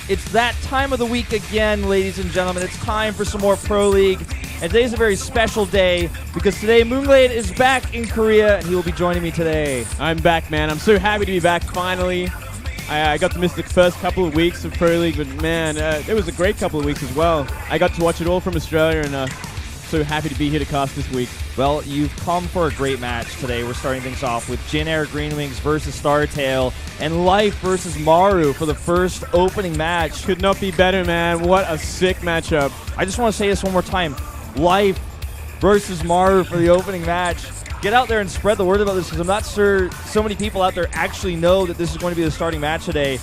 It's that time of the week again, ladies and gentlemen. It's time for some more Pro League. And today's a very special day because today Moonglade is back in Korea and he will be joining me today. I'm back, man. I'm so happy to be back finally. I got to miss the first couple of weeks of Pro League, but man, it was a great couple of weeks as well. I got to watch it all from Australia and so happy to be here to cast this week. Well, you've come for a great match today. We're starting things off with Jin Air Green Wings versus StarTale and Life versus Maru for the first opening match. Could not be better, man. What a sick matchup. I just want to say this one more time. Life versus Maru for the opening match. Get out there and spread the word about this because I'm not sure so many people out there actually know that this is going to be the starting match today.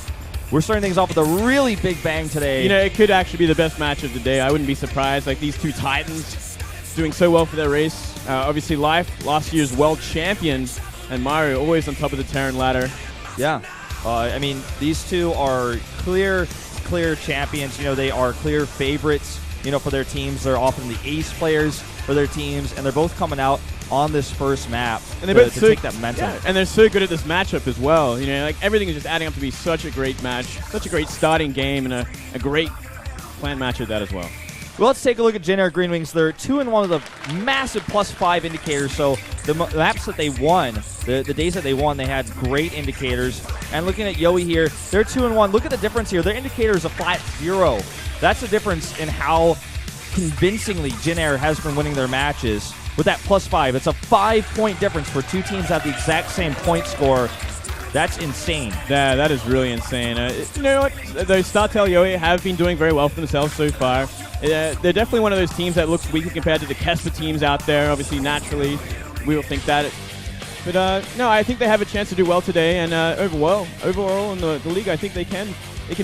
We're starting things off with a really big bang today. You know, it could actually be the best match of the day. I wouldn't be surprised. Like, these two titans doing so well for their race. Obviously, Life, last year's world champion, and Maru always on top of the Terran ladder. Yeah. I mean, these two are clear champions. You know, they are clear favorites, you know, for their teams. They're often the ace players for their teams, and they're both coming out on this first map and they to take that momentum. Yeah, and they're so good at this matchup as well. You know, like, everything is just adding up to be such a great match, such a great starting game, and a great planned match at that as well. Well, let's take a look at Jin Air Green Wings. They're 2-1 with a massive +5 indicators. So the maps that they won, the days that they won, they had great indicators. And looking at YOE here, they're 2-1. Look at the difference here. Their indicator is a flat 0. That's the difference in how convincingly Jin Air has been winning their matches. With that +5, it's a 5-point difference for two teams that have the exact same point score. That's insane. Yeah, that is really insane. You know what? The StarTale-yoe have been doing very well for themselves so far. They're definitely one of those teams that looks weaker compared to the Kesper teams out there. Obviously, naturally, we will think that. But no, I think they have a chance to do well today. And overall in the league, I think they can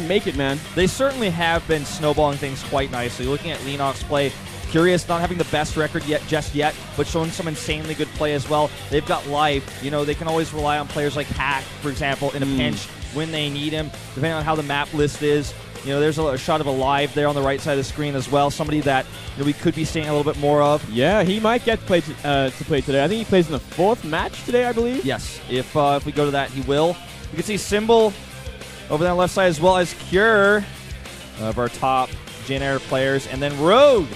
make it, man. They certainly have been snowballing things quite nicely. Looking at Leanox play, Curious not having the best record just yet, but showing some insanely good play as well. They've got Life. You know, they can always rely on players like Hack, for example, in a pinch when they need him, depending on how the map list is. You know, there's a shot of Alive there on the right side of the screen as well. Somebody that, you know, we could be seeing a little bit more of. Yeah, he might get played to play today. I think he plays in the 4th match today, I believe. Yes, if we go to that, he will. You can see Symbol over there on the left side as well as Cure of our top Jin Air players. And then Rogue.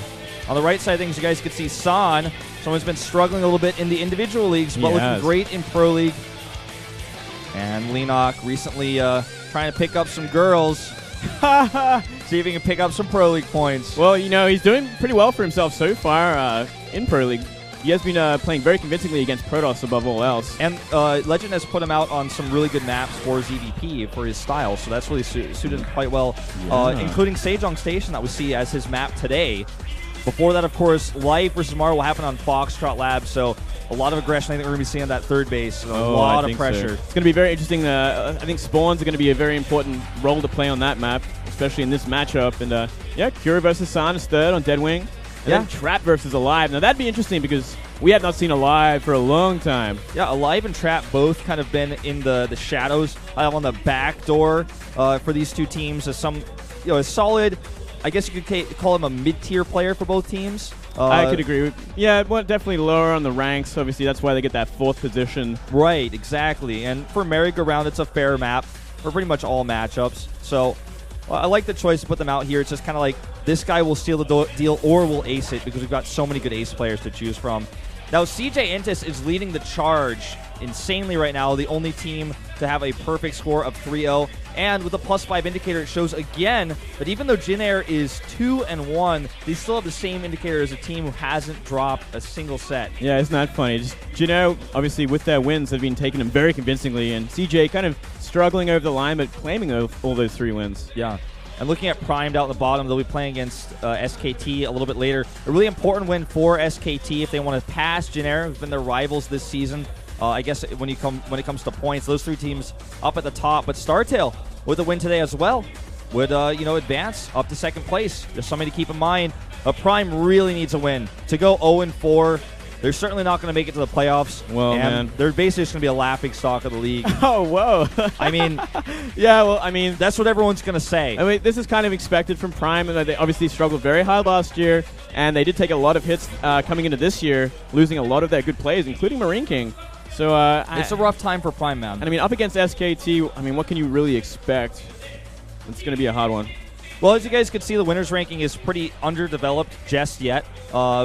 On the right side of things, you guys can see San. Someone's been struggling a little bit in the individual leagues, but looking great in Pro League. And Leanox recently trying to pick up some girls. See if he can pick up some Pro League points. Well, you know, he's doing pretty well for himself so far in Pro League. He has been playing very convincingly against Protoss above all else. And Legend has put him out on some really good maps for his EVP, for his style, so that's really suited him quite well, including Sejong Station that we see as his map today. Before that, of course, Life versus Maru will happen on Foxtrot Labs, so a lot of aggression I think we're going to be seeing on that third base. A lot of pressure. So. It's going to be very interesting. I think Spawns are going to be a very important role to play on that map, especially in this matchup. And yeah, Cure versus San is third on Deadwing. And then Trap versus Alive. Now, that'd be interesting because we have not seen Alive for a long time. Yeah, Alive and Trap both kind of been in the shadows on the back door for these two teams as some, you know, a solid, I guess you could call him a mid-tier player for both teams. I could agree with. Yeah, well, definitely lower on the ranks. Obviously, that's why they get that 4th position. Right, exactly. And for merry-go-round, it's a fair map for pretty much all matchups. So I like the choice to put them out here. It's just kind of like this guy will steal the deal or will ace it because we've got so many good ace players to choose from. Now, CJ Intis is leading the charge insanely right now, the only team to have a perfect score of 3-0. And with the +5 indicator, it shows again that even though Jin Air is 2-1, they still have the same indicator as a team who hasn't dropped a single set. Yeah, isn't that funny? Just Jin Air, obviously, with their wins, have been taking them very convincingly, and CJ kind of struggling over the line, but claiming all those 3 wins. Yeah. And looking at Primed out at the bottom, they'll be playing against SKT a little bit later. A really important win for SKT if they want to pass Jin Air, who've been their rivals this season. I guess when it comes to points, those 3 teams up at the top. But StarTale, with a win today as well, would you know, advance up to 2nd place. Just something to keep in mind. Prime really needs a win to go 0-4. They're certainly not going to make it to the playoffs. Well, man. They're basically just going to be a laughing stock of the league. Oh, whoa. I mean, yeah, well, I mean, that's what everyone's going to say. I mean, this is kind of expected from Prime. They obviously struggled very hard last year, and they did take a lot of hits coming into this year, losing a lot of their good plays, including Marine King. So it's a rough time for Prime, man. And I mean, up against SKT, I mean, what can you really expect? It's going to be a hard one. Well, as you guys can see, the winners ranking is pretty underdeveloped just yet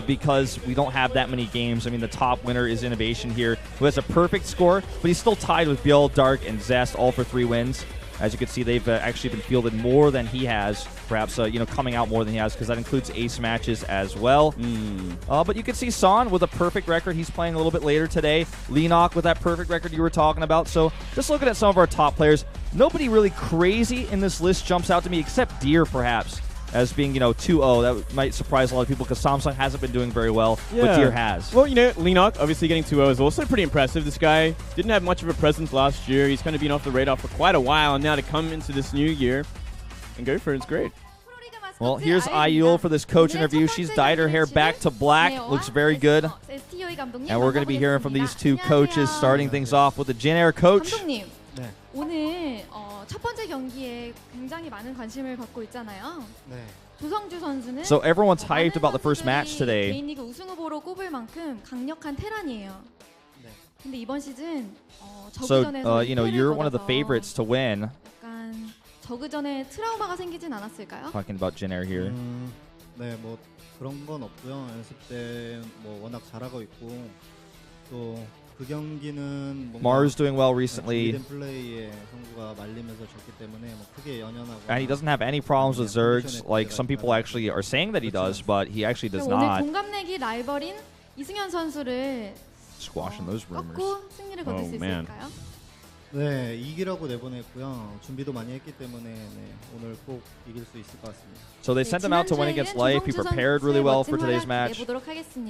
because we don't have that many games. I mean, the top winner is Innovation here, who has a perfect score, but he's still tied with Bill, Dark, and Zest, all for 3 wins. As you can see, they've actually been fielded more than he has, perhaps coming out more than he has, because that includes ace matches as well. But you can see Son with a perfect record. He's playing a little bit later today. Lenok with that perfect record you were talking about. So just looking at some of our top players, nobody really crazy in this list jumps out to me, except Deer, perhaps, as being 2-0. That might surprise a lot of people because Samsung hasn't been doing very well, but Deer has. Well, Lenok obviously getting 2-0 is also pretty impressive. This guy didn't have much of a presence last year. He's kind of been off the radar for quite a while, and now to come into this new year and go for it's great. Well, here's Ayul for this coach interview. She's dyed her hair back to black. Looks very good. And we're going to be hearing from these two coaches, starting things off with the Jin Air coach. 감독님, 오늘 첫 번째 경기에 굉장히 많은 관심을 받고 있잖아요. 조성주 선수는 So everyone's hyped about the first match today. 개인 리그 우승 후보로 꼽을 만큼 강력한 테란이에요. 근데 이번 시즌 So you're one of the favorites to win. 약간 저그전에 트라우마가 생기진 않았을까요? Talking about Jin Air here. 네, 뭐 그런 건 없고요. 연습 때 뭐 워낙 잘하고 있고 또 그 경기는 Maru's doing well recently. 플레이에 선수가 말리면서 졌기 때문에 뭐 크게 연연하고. And he doesn't have any problems with Zergs. Like some people actually are saying that he does, but he actually does 오늘 not. 동갑내기 라이벌인 이승현 선수를 Squashing those rumors. 꺾고 승리를 거둘 수 있을까요? 네, 이기라고 내보냈고요. 준비도 많이 했기 때문에 오늘 꼭 이길 수 있을 것 같습니다. So they sent him out to win against Life. He prepared really well for today's match.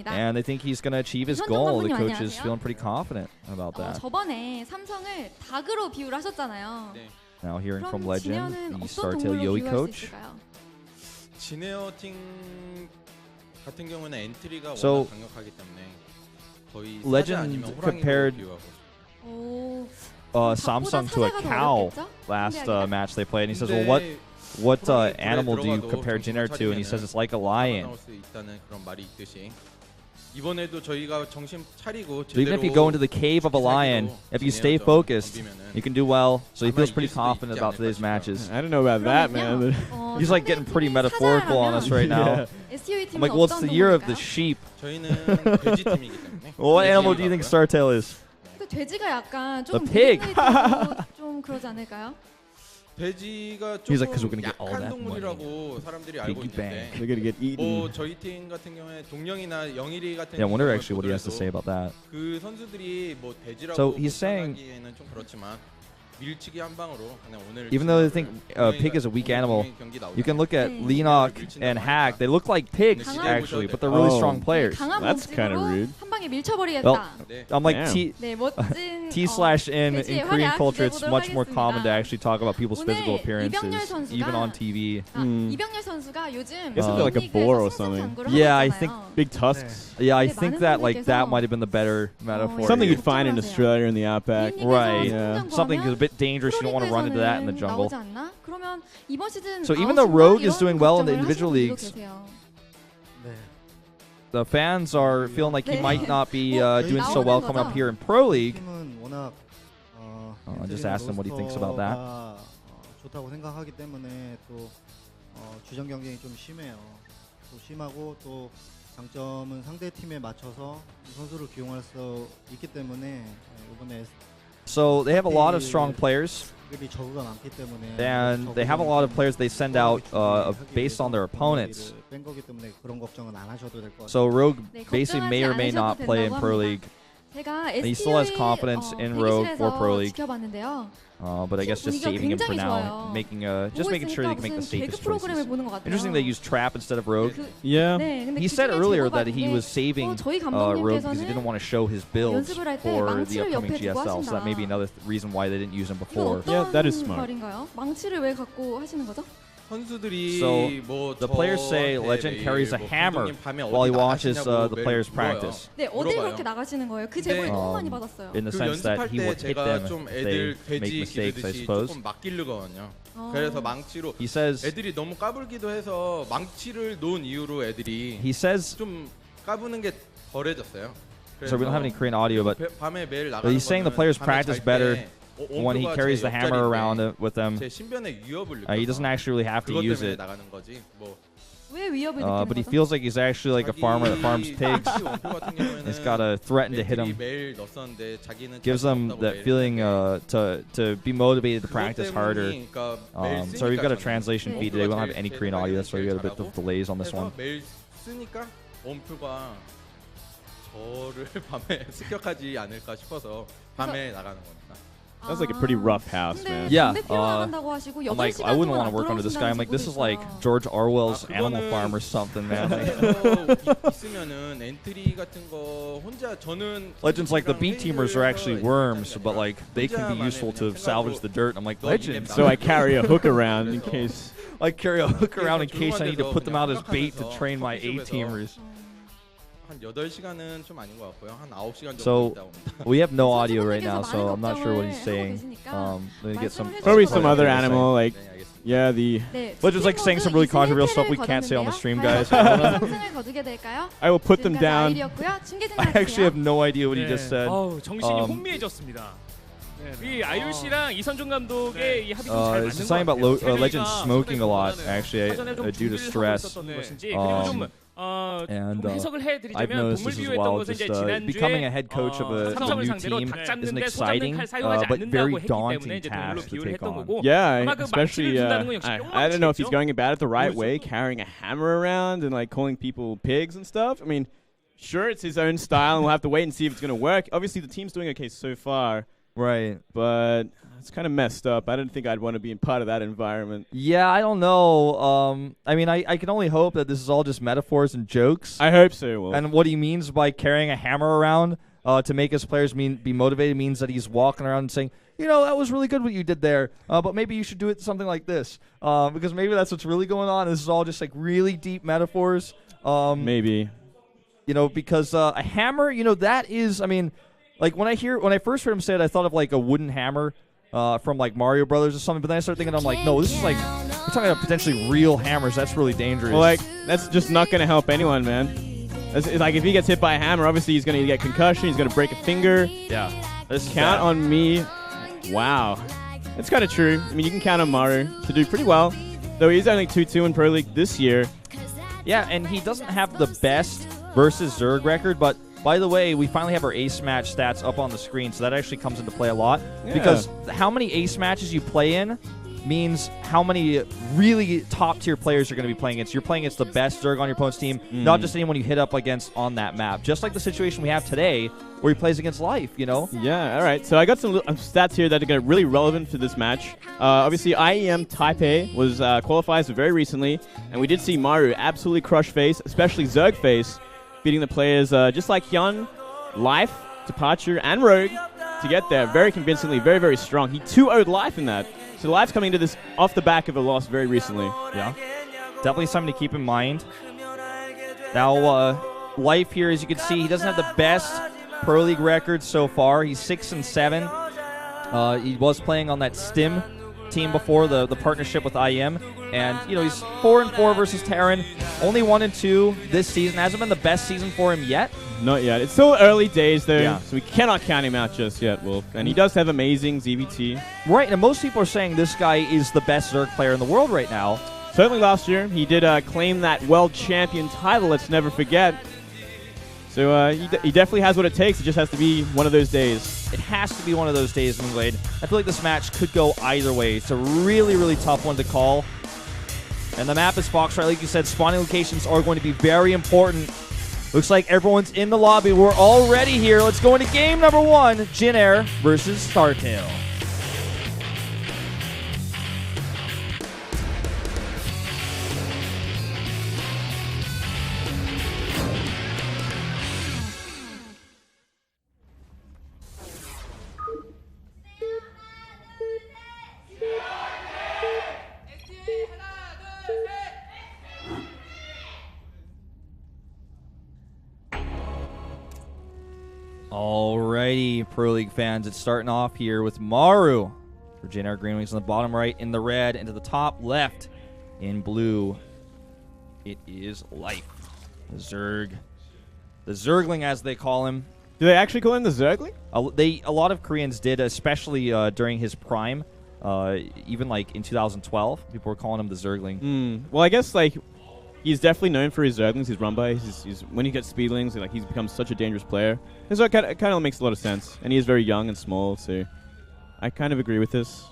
And they think he's going to achieve his goal. The coach is feeling pretty confident about that. 저번에 삼성을 닭으로 비유를 하셨잖아요. Now hearing from Legend, the 어떤 동물로 StarTale-yoe 비유할 수 coach. 있을까요? 진에어 팀 같은 경우는 엔트리가 So, 워낙 강력하기 때문에 거의 사자 Legend 아니면 compared 호랑이로 비유하고. Samsung to a cow last match they played. And he says, well, what animal do you compare Jin Air to? And he says it's like a lion. 이번에도 저희가 정신 차리고 So even if you go into the cave of a lion, if you stay focused, you can do well. So he feels pretty confident about today's matches. I don't know about that, man. He's like getting pretty metaphorical on us right now. I'm like, well, it's the year of the sheep. 저희는 돼지 팀이기 때문에. Well, what animal do you think StarTale is? 돼지가 약간 The 좀 pig. 좀 그러지 않을까요? 돼지가 He's like, 'cause we're 조금 gonna get all 약한 that 동물이라고 사람들이 알고 Piggy 있는데 bank. They're gonna get eaten. 뭐 저희 팀 같은 경우에 동영이나 영일이 같은 Yeah, I wonder 경우를 actually what he has to say about that. 그 선수들이 뭐 돼지라고 So he's saying, 표현하기에는 좀 그렇지만 밀치기 한 방으로 그냥 오늘 even though they think pig is a weak animal, you can look at Lenok and Hack. They look like pigs actually, but they're really strong players. 강한 That's kinda 몸집으로 rude. 한 방에 밀쳐버리겠다. Well, I'm like Damn. 네, 멋진 T/N in 돼지의 Korean 활약 culture, it's 기대해보도록 much more 하겠습니다. common to actually talk about people's 오늘 physical appearances, 이병렬 선수가 even on TV. 이병렬 선수가 요즘 Guess it'd be like a boar or something. Yeah, I think Big tusks. Yeah, I 근데 think 많은 that like that 분들께서 might have been the better metaphor. Something here. you'd find in Australia in the outback. Right. Yeah. Something a bit dangerous. You don't want to run into that in the jungle. 나오지 않나? 그러면 이번 시즌 So even though Rogue is doing well in the 걱정을 individual 하시는 분들도 leagues, 계세요. 네. the fans are feeling like he might not be doing so well coming up here in Pro League. 팀은 워낙 I just asked him what he thinks about that. 좋다고 생각하기 때문에 또 주전 경쟁이 좀 심해요. 또 심하고 또 장점은 상대 팀에 맞춰서 선수를 기용할 수 있기 때문에 이번에 So they have a lot of strong players, 저그가 많기 때문에 and they have a lot of players they send out based on their opponents. 뺀 거기 때문에 그런 걱정은 안 하셔도 될 것 같아요. So Rogue 네, basically may or may 걱정하지 not play in 않으셔도 Pro 된다고 League. 제가 He still has ST-YOE confidence in Rogue for Pro League. 지켜봤는데요. But I guess just saving him for 굉장히 now, 좋아요. just 보고 making sure they 있으니까 can make the 무슨 개그 safest 프로그램을 choices. 보는 것 같아요. Interesting they used Trap instead of Rogue. Yeah. 네, 근데 He said 그중에 earlier 제일 that he was 대박인 게, saving 저희 Rogue because he 감독님께서는 didn't want to show his builds 연습을 할때 for the 망치를 upcoming 옆에 두고 GSL. So that may be 하신다. another reason why they didn't use him 이건 before. 어떤 Yeah, that is smart. 말인가요? 망치를 왜 갖고 하시는 거죠? 선수들이 So 뭐 the players say 저한테 Legend 매일 carries a 뭐 hammer 감독님 밤에 while he 어디 watches 나가시냐고 the 매일 players 물어요. practice. 네, 어딜 물어봐요. 그렇게 나가시는 거예요? 그 제보를 근데, 너무 많이 받았어요. In the 그 sense that 연습할 he 때 would hit 제가 them 좀 if they 애들 make 돼지 mistakes, I 기르듯이 suppose. 조금 막 기르거든요. 그래서 망치로 He says 애들이 너무 까불기도 해서 망치를 놓은 이유로 애들이 he says 좀 까부는 게 덜해졌어요. so we don't have any Korean audio, but 밤에 매일 나가는 he's saying the 거는 players 밤에 practice 잘 better 때 when he carries the hammer around with him. 제 신변의 위협을 He doesn't actually really have to 그것 use 때문에 it. 나가는 거지. 뭐 왜 위협을 느끼는 But he 거죠? feels like he's actually like a farmer that farms pigs. He's got to threaten to hit him. 매일 넣었었는데 자기는 Gives them that feeling to be motivated to practice harder. So we've got a translation feed today. We don't have any Korean audio. That's why we got a bit of delays on this one. 매일 쓰니까 원표가 저를 밤에 습격하지 않을까 싶어서 밤에 나가는 겁니다. Sounds like a pretty rough house, man. Yeah, 나간다고 하시고 I'm like, I wouldn't want to work under this guy. I'm like, this is like George Orwell's Animal Farm or something, man. 있으면은 엔트리 같은 거 혼자 저는 Legends like the B teamers are actually worms, but like they can be useful to salvage the dirt. I'm like, Legends. So I carry a hook around in case. I carry a hook around in case I need to put them out as bait to train my A teamers. 한 8시간은 좀 아닌 것 같고요. 한 9시간 정도 So 있다 옵니다. we have no audio right now, so I'm not sure what he's saying. Let me get some. Probably some other animal, like, 네, 알겠습니다. yeah, the. Legends like saying some really controversial stuff we can't say on the stream, guys. 상승을 거두게 될까요? I will put them down. I actually have no idea what he just said. 정신이 혼미해졌습니다. 이 아이유 씨랑 이선종 감독의 이 합이 좀 잘 맞는 It's 것 something about 같아요. Legends smoking a lot, 사전에 actually, 좀 due to 준비를 하고 stress. 있었던 것인지, 그리고 좀 And 좀 해석을 I've 해드리자면 noticed 동물 this as 비유했던 well. 것은 Just 이제 becoming a 지난주에 head coach of a 삼성을 new 상대로 team 닭 isn't 잡는데 소 잡는 exciting, 칼 사용하지 but very 않는다고 했기 때문에 daunting 이제 동물로 task to 비유를 take 했던 on. 거고. Yeah, 아마 그 especially. 망치를 준다는 건 역시 I don't know if he's 뿅망치겠죠? going about it the right way, 보여줬고. carrying a hammer around and like calling people pigs and stuff. I mean, sure, it's his own style, and we'll have to wait and see if it's going to work. Obviously, the team's doing okay so far, Right. but it's kind of messed up. I didn't think I'd want to be in part of that environment. Yeah, I don't know. I mean, I can only hope that this is all just metaphors and jokes. I hope so. Will. And what he means by carrying a hammer around to make his players be motivated means that he's walking around and saying, you know, that was really good what you did there, but maybe you should do it something like this. Because maybe that's what's really going on. This is all just like really deep metaphors. Maybe. You know, because a hammer, you know, that is, I mean, like when I first heard him say it, I thought of like a wooden hammer from like Mario Brothers or something. But then I started thinking, I'm like, no, this is like, we're talking about potentially real hammers. That's really dangerous. Well, like, that's just not going to help anyone, man. It's like, if he gets hit by a hammer, obviously he's going to get concussion. He's going to break a finger. Yeah. This Count on me. Wow. It's kind of true. I mean, you can count on Maru to do pretty well. Though he's only 2-2 in Pro League this year. Yeah, and he doesn't have the best versus Zerg record, but by the way, we finally have our ace match stats up on the screen, so that actually comes into play a lot. Yeah. Because how many ace matches you play in means how many really top-tier players you're going to be playing against. You're playing against the best Zerg on your opponent's team, not just anyone you hit up against on that map. Just like the situation we have today, where he plays against Life, you know? Yeah, all right. So I got some stats here that are really relevant for this match. Obviously, IEM Taipei was qualified very recently, and we did see Maru absolutely crush Face, especially Zerg Face, beating the players just like Hyun, Life, Departure, and Rogue to get there very convincingly, very, very strong. He 2-0'd Life in that. So Life's coming into this off the back of a loss very recently. Yeah. Definitely something to keep in mind. Now, Life here, as you can see, he doesn't have the best Pro League record so far. He's 6-7. He was playing on that Stim team before, the partnership with IEM. And, you know, he's 4-4 versus Terran. Only 1-2 this season. Hasn't been the best season for him yet. Not yet. It's still early days, though, Yeah. so we cannot count him out just yet, Wolf. And he does have amazing ZVT. Right, and most people are saying this guy is the best Zerg player in the world right now. Certainly last year, he did claim that world champion title, let's never forget. So he definitely has what it takes. It just has to be one of those days. It has to be one of those days, Moonglade. I feel like this match could go either way. It's a really, really tough one to call. And the map is Foxtrot. Like you said, spawning locations are going to be very important. Looks like everyone's in the lobby. We're all ready here. Let's go into game number 1, Jin Air versus StarTale. Alrighty, Pro League fans, it's starting off here with Maru for Jin Air Green Wings on the bottom right in the red, and to the top left in blue, it is Life. The Zergling as they call him. Do they actually call him the Zergling? A lot of Koreans did, especially during his prime. Even like in 2012, people were calling him the Zergling. Well, I guess like he's definitely known for his Zerglings, his Rumba. He's when he gets speedlings, like he's become such a dangerous player. And so it kind of makes a lot of sense. And he is very young and small, so I kind of agree with this.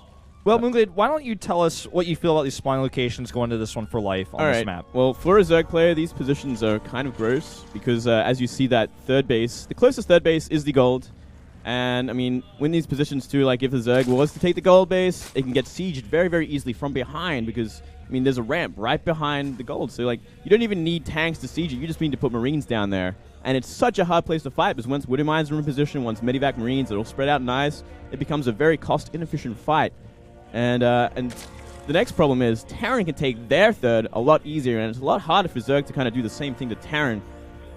Well, Moonglade, why don't you tell us what you feel about these spawn locations going to this one for life on this map? Well, for a Zerg player, these positions are kind of gross because as you see that third base, the closest third base is the gold. And, I mean, when these positions too, like if the Zerg was to take the gold base, it can get sieged very, very easily from behind because, I mean, there's a ramp right behind the gold. So, like, you don't even need tanks to siege it. You just need to put Marines down there. And it's such a hard place to fight because once Wooden Mines are in position, once Medivac Marines are all spread out nice, it becomes a very cost-inefficient fight. And the next problem is Terran can take their third a lot easier, and it's a lot harder for Zerg to kind of do the same thing to Terran.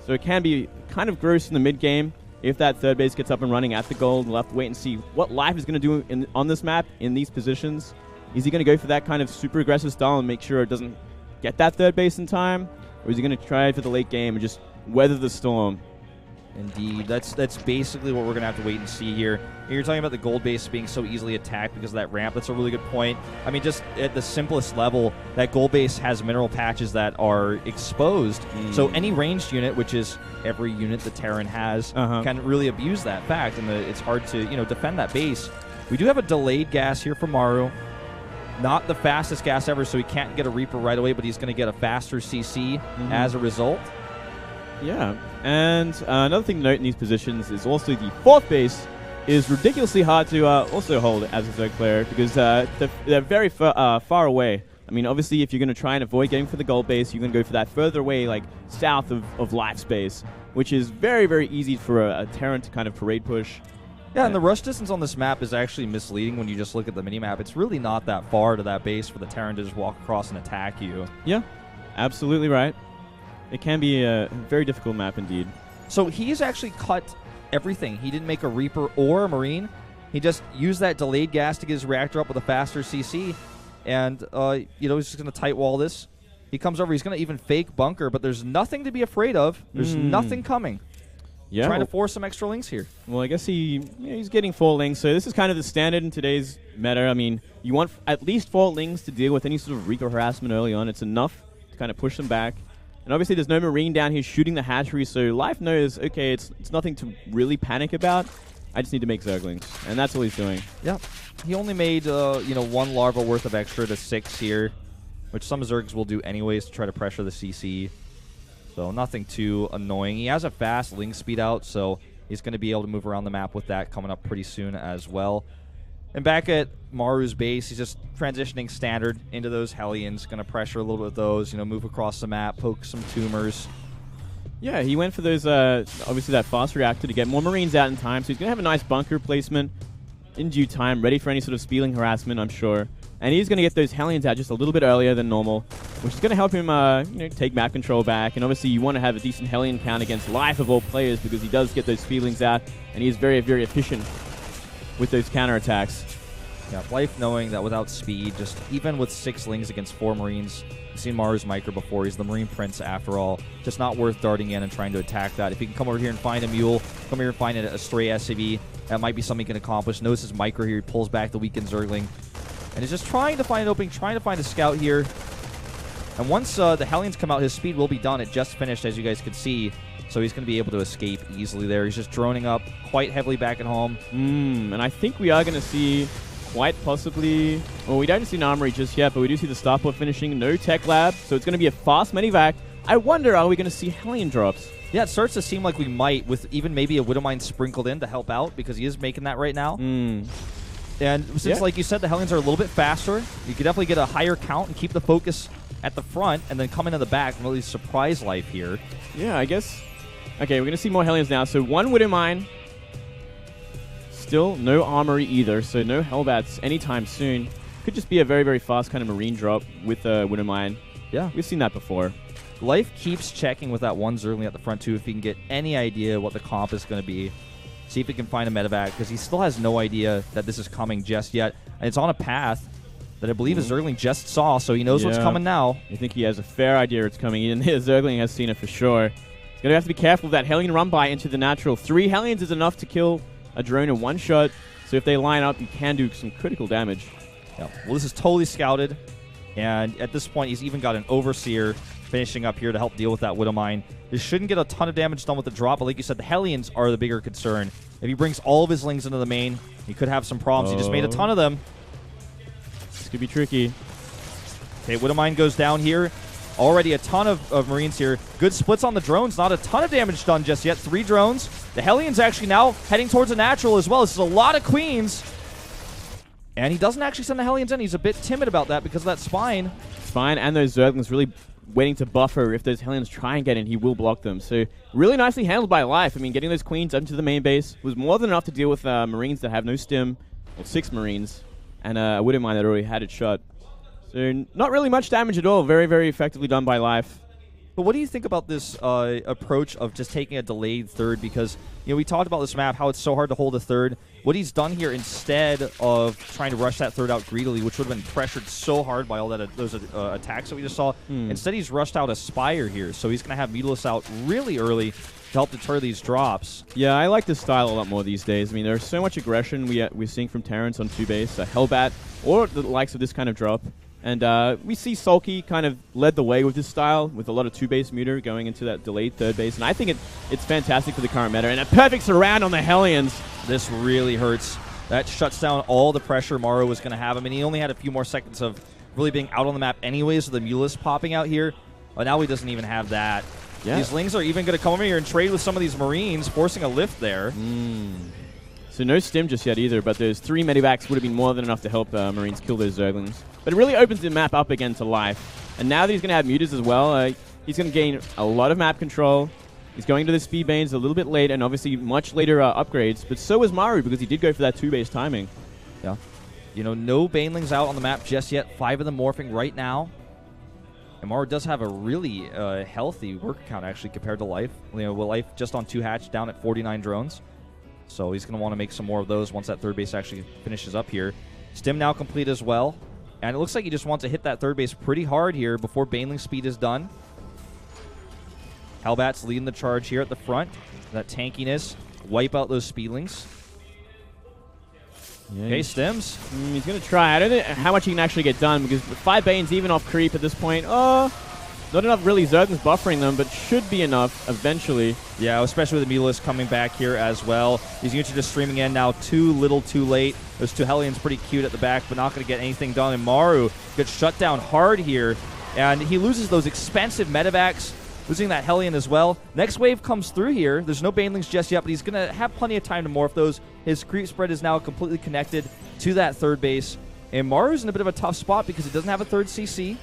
So it can be kind of gross in the mid-game. If that third base gets up and running at the gold, we'll have to wait and see what Life is going to do on this map in these positions. Is he going to go for that kind of super aggressive style and make sure it doesn't get that third base in time? Or is he going to try for the late game and just weather the storm? Indeed. That's basically what we're going to have to wait and see here. You're talking about the gold base being so easily attacked because of that ramp. That's a really good point. I mean, just at the simplest level, that gold base has mineral patches that are exposed. So any ranged unit, which is every unit the Terran has, can really abuse that fact, and it's hard to defend that base. We do have a delayed gas here from Maru. Not the fastest gas ever, so he can't get a Reaper right away, but he's going to get a faster CC as a result. Yeah, and another thing to note in these positions is also the fourth base is ridiculously hard to also hold as a Zerg player because they're very far away. I mean, obviously, if you're going to try and avoid getting for the gold base, you're going to go for that further away, like south of life space, which is very, very easy for a Terran to kind of parade push. Yeah, and the rush distance on this map is actually misleading when you just look at the minimap. It's really not that far to that base for the Terran to just walk across and attack you. Yeah, absolutely right. It can be a very difficult map indeed. So he's actually cut everything. He didn't make a Reaper or a Marine. He just used that delayed gas to get his reactor up with a faster CC. And, he's just going to tight wall this. He comes over. He's going to even fake bunker, but there's nothing to be afraid of. There's nothing coming. Yeah, trying to force some extra links here. Well, I guess he's getting 4 links, so this is kind of the standard in today's meta. I mean, you want at least 4 links to deal with any sort of Reaper harassment early on. It's enough to kind of push them back. And obviously there's no Marine down here shooting the hatchery, so Life knows, okay, it's nothing to really panic about. I just need to make Zerglings, and that's all he's doing. Yeah. He only made, 1 larva worth of extra to 6 here, which some Zergs will do anyways to try to pressure the CC. So nothing too annoying. He has a fast link speed out, so he's going to be able to move around the map with that coming up pretty soon as well. And back at Maru's base, he's just transitioning standard into those Hellions, going to pressure a little bit of those, move across the map, poke some tumors. Yeah, he went for those, obviously that fast reactor to get more Marines out in time, so he's going to have a nice bunker placement in due time, ready for any sort of speedling harassment, I'm sure. And he's going to get those Hellions out just a little bit earlier than normal, which is going to help him take map control back. And obviously you want to have a decent Hellion count against Life of all players because he does get those speedlings out, and he is very, very efficient with those counterattacks. Yeah, Life knowing that without speed, just even with 6 lings against 4 Marines, you've seen Maru's micro before, he's the Marine Prince after all, just not worth darting in and trying to attack that. If he can come over here and find a Mule, come here and find a stray SCV, that might be something he can accomplish. Notice his micro here, he pulls back the weakened Zergling, and he's just trying to find an opening, trying to find a scout here. And once the Hellions come out, his speed will be done. It just finished, as you guys could see. So he's going to be able to escape easily there. He's just droning up quite heavily back at home. And I think we are going to see quite possibly... Well, we don't see an armory just yet, but we do see the starport finishing. No tech lab, so it's going to be a fast medivac. I wonder, are we going to see Hellion drops? Yeah, it starts to seem like we might, with even maybe a Widowmine sprinkled in to help out, because he is making that right now. And since, like you said, the Hellions are a little bit faster, you could definitely get a higher count and keep the focus at the front, and then come into the back and really surprise Life here. Yeah, I guess... Okay, we're going to see more Hellions now. So 1 Widowmine. Still no armory either, so no Hellbats anytime soon. Could just be a very, very fast kind of Marine drop with a Widowmine. Yeah, we've seen that before. Life keeps checking with that 1 Zergling at the front, too, if he can get any idea what the comp is going to be. See if he can find a medevac, because he still has no idea that this is coming just yet. And it's on a path that I believe a Zergling just saw, so he knows what's coming now. I think he has a fair idea it's coming. Even his Zergling has seen it for sure. He's Going to have to be careful of that Hellion run by into the natural. 3 Hellions is enough to kill a drone in one shot. So if they line up, you can do some critical damage. Yeah. Well, this is totally scouted. And at this point, he's even got an Overseer finishing up here to help deal with that Widow Mine. This shouldn't get a ton of damage done with the drop, but like you said, the Hellions are the bigger concern. If he brings all of his Lings into the main, he could have some problems. He just made a ton of them. This could be tricky. Okay, Widow Mine goes down here. Already a ton of Marines here. Good splits on the drones. Not a ton of damage done just yet. 3 drones. The Hellions actually now heading towards a natural as well. This is a lot of Queens. And he doesn't actually send the Hellions in. He's a bit timid about that because of that Spine. Spine and those Zerglings really waiting to buffer. If those Hellions try and get in, he will block them. So really nicely handled by Life. I mean, getting those Queens up into the main base was more than enough to deal with Marines that have no stim. Well, 6 Marines. And a Widow Mine that already had it shot. So not really much damage at all. Very, very effectively done by Life. But what do you think about this approach of just taking a delayed third? Because, you know, we talked about this map, how it's so hard to hold a third. What he's done here, instead of trying to rush that third out greedily, which would have been pressured so hard by all that those attacks that we just saw, instead he's rushed out a Spire here. So he's going to have Mutalisk out really early to help deter these drops. Yeah, I like this style a lot more these days. I mean, there's so much aggression we're seeing from Terrence on 2 base, Hellbat, or the likes of this kind of drop. And we see Sulky kind of led the way with this style, with a lot of 2-base meter going into that delayed 3rd base. And I think it's fantastic for the current meta. And a perfect surround on the Hellions. This really hurts. That shuts down all the pressure Maru was going to have. I mean, he only had a few more seconds of really being out on the map anyways, with the Mutalisk popping out here. But now he doesn't even have that. Yeah. These Lings are even going to come over here and trade with some of these Marines, forcing a lift there. So no stim just yet either, but those 3 medivacs would have been more than enough to help Marines kill those Zerglings. But it really opens the map up again to Life. And now that he's going to have Mutas as well, he's going to gain a lot of map control. He's going to the Speed Banes a little bit late, and obviously much later upgrades. But so is Maru, because he did go for that 2-base timing. Yeah. You know, no Banelings out on the map just yet. 5 of them morphing right now. And Maru does have a really healthy work count, actually, compared to Life. You know, with Life just on 2 hatch, down at 49 drones. So he's going to want to make some more of those once that 3rd base actually finishes up here. Stim now complete as well. And it looks like he just wants to hit that 3rd base pretty hard here before Baneling speed is done. Hellbat's leading the charge here at the front. That tankiness, wipe out those Speedlings. Yeah, okay, Stims. He's going to try. I don't know how much he can actually get done, because with 5 Banes even off creep at this point, not enough really Zerglings buffering them, but should be enough eventually. Yeah, especially with the Mutalisk coming back here as well. These units are just streaming in now too little too late. Those 2 Hellions pretty cute at the back, but not going to get anything done. And Maru gets shut down hard here, and he loses those expensive medevacs, losing that Hellion as well. Next wave comes through here. There's no Banelings just yet, but he's going to have plenty of time to morph those. His creep spread is now completely connected to that 3rd base. And Maru's in a bit of a tough spot because he doesn't have a 3rd CC.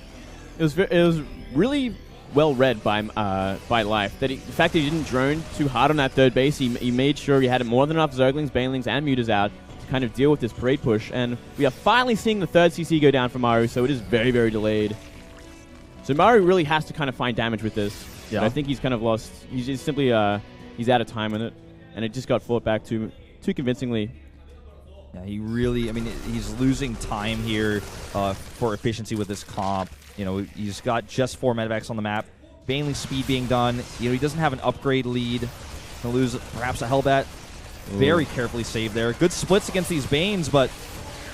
It was really well read by Life. The fact that he didn't drone too hard on that 3rd base, he made sure he had more than enough Zerglings, Banelings, and Mutas out to kind of deal with this parade push. And we are finally seeing the 3rd CC go down for Maru, so it is very, very delayed. So Maru really has to kind of find damage with this. Yeah. But I think he's kind of lost. He's just simply he's out of time with it, and it just got fought back too convincingly. Yeah, he really, I mean, he's losing time here for efficiency with this comp. You know, he's got just 4 medevacs on the map. Baneling speed being done. You know, he doesn't have an upgrade lead. He'll lose perhaps a Hellbat. Very carefully saved there. Good splits against these Banes, but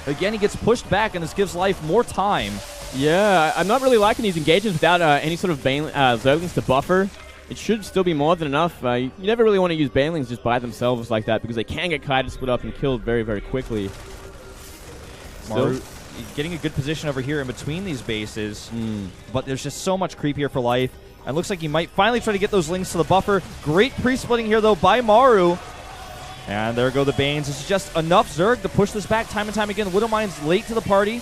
again, he gets pushed back, and this gives Life more time. Yeah, I'm not really liking these engagements without any sort of Zerglings to buffer. It should still be more than enough. You never really want to use Banelings just by themselves like that, because they can get kited, split up, and killed very, very quickly. Maru getting a good position over here in between these bases, but there's just so much creep here for Life. And looks like he might finally try to get those Lings to the buffer. Great pre-splitting here, though, by Maru. And there go the Banes. This is just enough Zerg to push this back time and time again. Widow Mine's late to the party.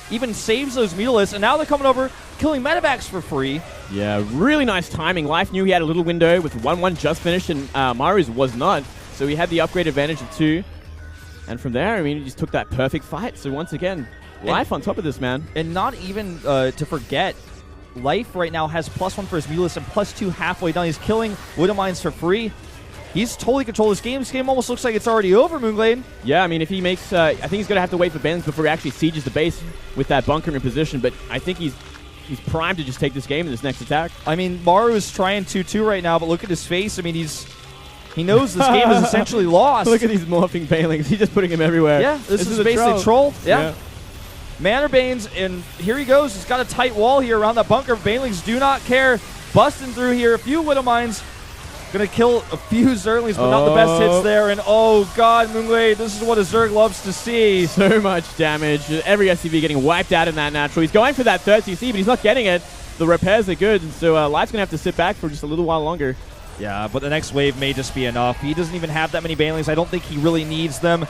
Even saves those Mutalisks, and now they're coming over, killing medevacs for free. Yeah, really nice timing. Life knew he had a little window with 1-1 just finished, and Maru's was not. So he had the upgrade advantage of 2. And from there, I mean, he just took that perfect fight. So once again, Life on top of this, man. And not even to forget, Life right now has +1 for his Mutalisk and +2 halfway done. He's killing Widow Mines for free. He's totally controlled this game. This game almost looks like it's already over, Moonglade. Yeah, I mean, if he makes... I think he's going to have to wait for Banelings before he actually sieges the base with that bunker in position, but I think he's he's primed to just take this game in this next attack. I mean, Maru is trying 2-2 right now, but look at his face. I mean, he knows this game is essentially lost. Look at these morphing Banelings. He's just putting him everywhere. Yeah, this is basically troll. Yeah. Yeah. Manor Banes, and here he goes. He's got a tight wall here around that bunker. Banelings do not care. Busting through here. A few Widow Mines. Going to kill a few Zerglings, but not the best hits there. And oh god, Moonway, this is what a Zerg loves to see. So much damage. Every SCV getting wiped out in that natural. He's going for that third CC, but he's not getting it. The repairs are good, and so Life's going to have to sit back for just a little while longer. Yeah, but the next wave may just be enough. He doesn't even have that many Banelings. I don't think he really needs them.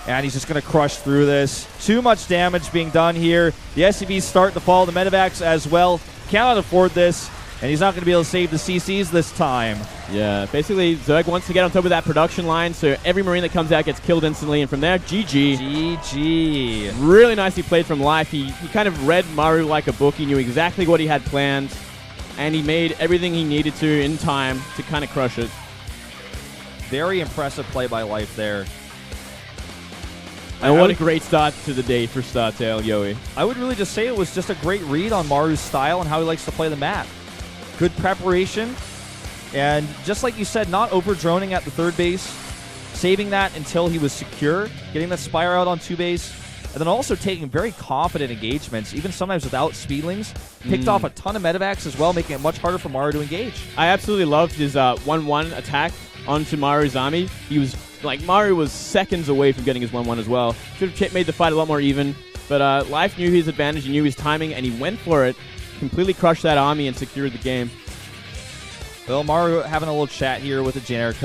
And he's just going to crush through this. Too much damage being done here. The SCVs start to fall. The Medivacs as well. Cannot afford this. And he's not going to be able to save the CCs this time. Yeah, basically, Zerg wants to get on top of that production line, so every Marine that comes out gets killed instantly. And from there, GG. GG. Really nicely played from Life. He kind of read Maru like a book. He knew exactly what he had planned. And he made everything he needed to in time to kind of crush it. Very impressive play by Life there. And what a great start to the day for StarTale-yoe. I would really just say it was just a great read on Maru's style and how he likes to play the map. Good preparation. And just like you said, not over-droning at the third base. Saving that until he was secure. Getting the Spire out on 2 base. And then also taking very confident engagements, even sometimes without speedlings. Picked off a ton of Medivacs as well, making it much harder for Maru to engage. I absolutely loved his 1-1 attack onto Maru's army. He was Maru was seconds away from getting his 1-1 as well. Should have made the fight a lot more even. But Life knew his advantage, he knew his timing, and he went for it. Completely crushed that army and secured the game. Well, Maru having a little chat here with the generic code.